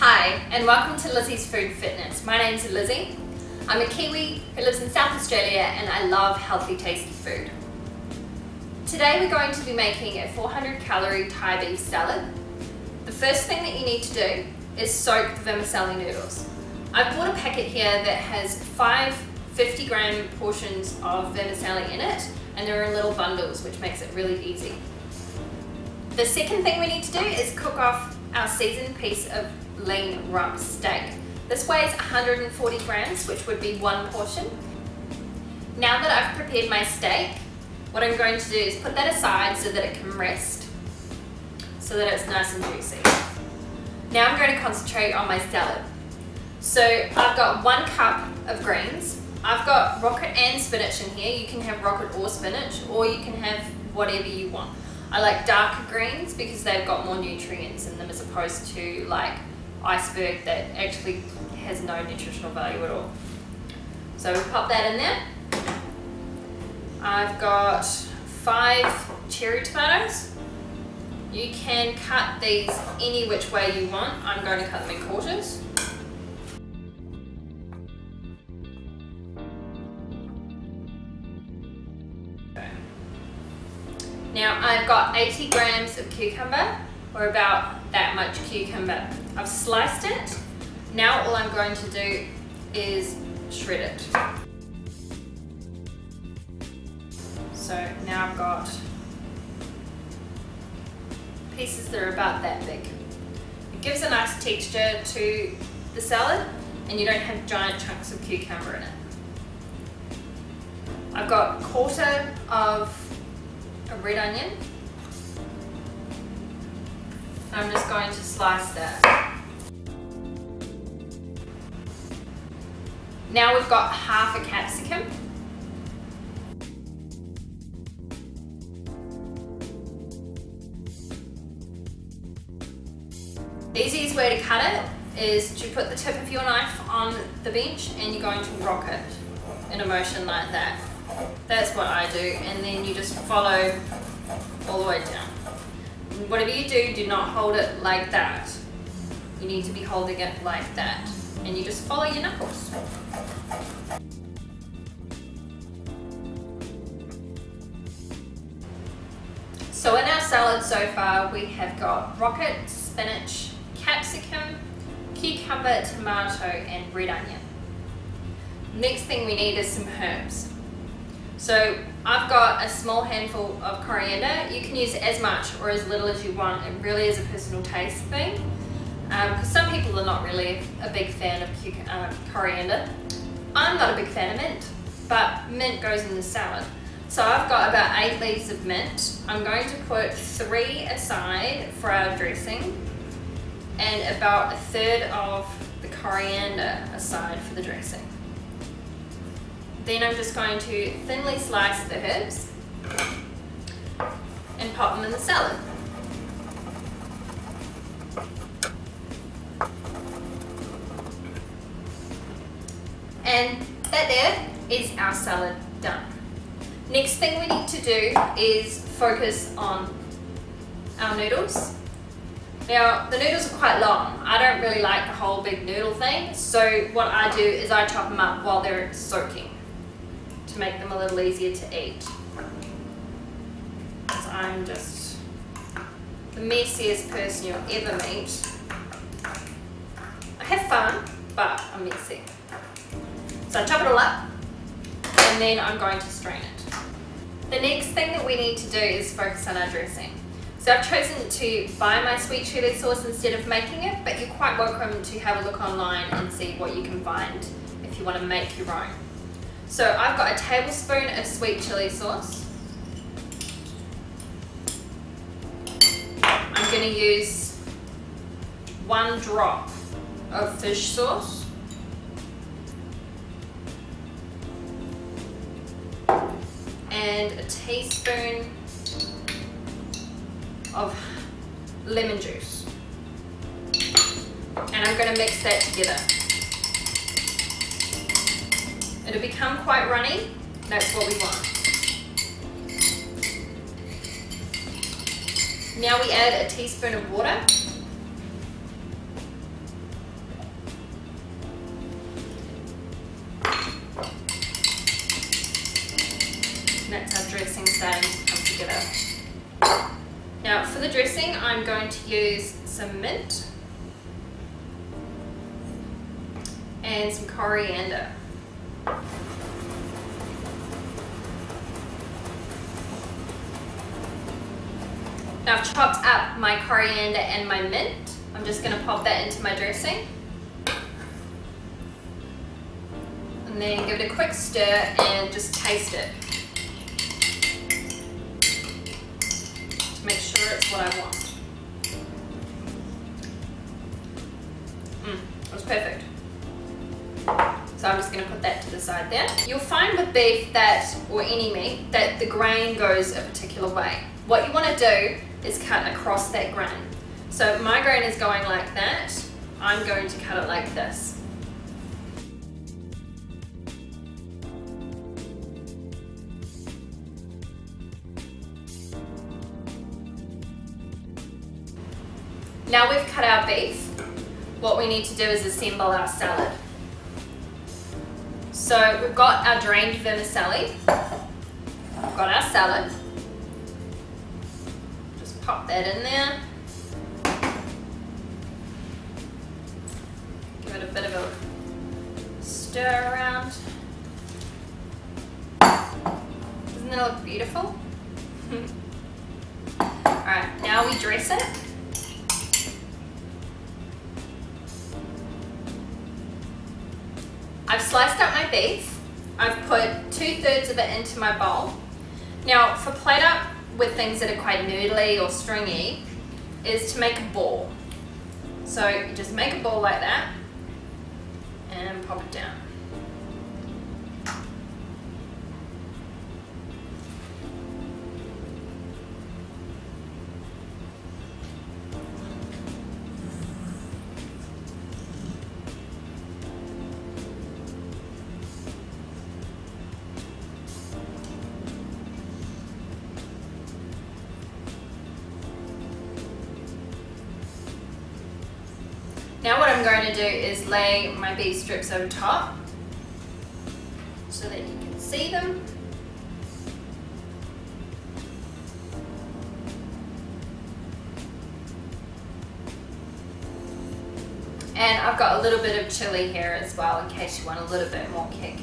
Hi, and welcome to Lizzys Food Fitness. My name's Lizzie. I'm a Kiwi who lives in South Australia and I love healthy, tasty food. Today we're going to be making a 400 calorie Thai beef salad. The first thing that you need to do is soak the vermicelli noodles. I've bought a packet here that has 5 50-gram portions of vermicelli in it, and they're in little bundles, which makes it really easy. The second thing we need to do is cook off our seasoned piece of lean rump steak. This weighs 140 grams, which would be one portion. Now that I've prepared my steak, what I'm going to do is put that aside so that it can rest, so that it's nice and juicy. Now I'm going to concentrate on my salad. So I've got 1 cup of greens. I've got rocket and spinach in here. You can have rocket or spinach, or you can have whatever you want. I like darker greens because they've got more nutrients in them as opposed to like iceberg that actually has no nutritional value at all. So we pop that in there. I've got 5 cherry tomatoes. You can cut these any which way you want. I'm going to cut them in quarters. Now I've got 80 grams of cucumber, or about that much cucumber. I've sliced it. Now all I'm going to do is shred it. So now I've got pieces that are about that big. It gives a nice texture to the salad and you don't have giant chunks of cucumber in it. I've got 1/4 of a red onion. I'm just going to slice that. Now we've got 1/2 a capsicum. The easiest way to cut it is to put the tip of your knife on the bench and you're going to rock it in a motion like that. That's what I do, and then you just follow all the way down. Whatever you do, do not hold it like that. You need to be holding it like that, and you just follow your knuckles. So in our salad so far, we have got rocket, spinach, capsicum, cucumber, tomato, and red onion. Next thing we need is some herbs. So I've got a small handful of coriander. You can use as much or as little as you want. It really is a personal taste thing. Because some people are not really a big fan of coriander. I'm not a big fan of mint, but mint goes in the salad. So I've got about 8 leaves of mint. I'm going to put 3 aside for our dressing and about 1/3 of the coriander aside for the dressing. Then I'm just going to thinly slice the herbs and pop them in the salad. And that there is our salad done. Next thing we need to do is focus on our noodles. Now, the noodles are quite long. I don't really like the whole big noodle thing, so what I do is I chop them up while they're soaking to make them a little easier to eat. Because I'm just the messiest person you'll ever meet. I have fun, but I'm messy. So I chop it all up, and then I'm going to strain it. The next thing that we need to do is focus on our dressing. So I've chosen to buy my sweet chilli sauce instead of making it, but you're quite welcome to have a look online and see what you can find if you want to make your own. So I've got a tablespoon of sweet chilli sauce. I'm going to use 1 drop of fish sauce. And a teaspoon of lemon juice. And I'm going to mix that together. It'll become quite runny. That's what we want. Now we add a teaspoon of water. that's our dressing starting to come together. Now for the dressing, I'm going to use some mint and some coriander. Now I've chopped up my coriander and my mint. I'm just going to pop that into my dressing. And then give it a quick stir and just taste it. To make sure it's what I want. It was perfect. So I'm just going to put that to the side there. You'll find with beef that, or any meat, that the grain goes a particular way. What you want to do is cut across that grain. So my grain is going like that. I'm going to cut it like this. Now we've cut our beef, what we need to do is assemble our salad. So we've got our drained vermicelli, we've got our salad. Just pop that in there. Give it a bit of a stir around. Doesn't that look beautiful? Alright, now we dress it. I've sliced up my beef. I've put 2/3 of it into my bowl. Now for plate up with things that are quite noodly or stringy is to make a ball. So you just make a ball like that and pop it down. Now what I'm going to do is lay my beef strips over top so that you can see them. And I've got a little bit of chilli here as well in case you want a little bit more kick.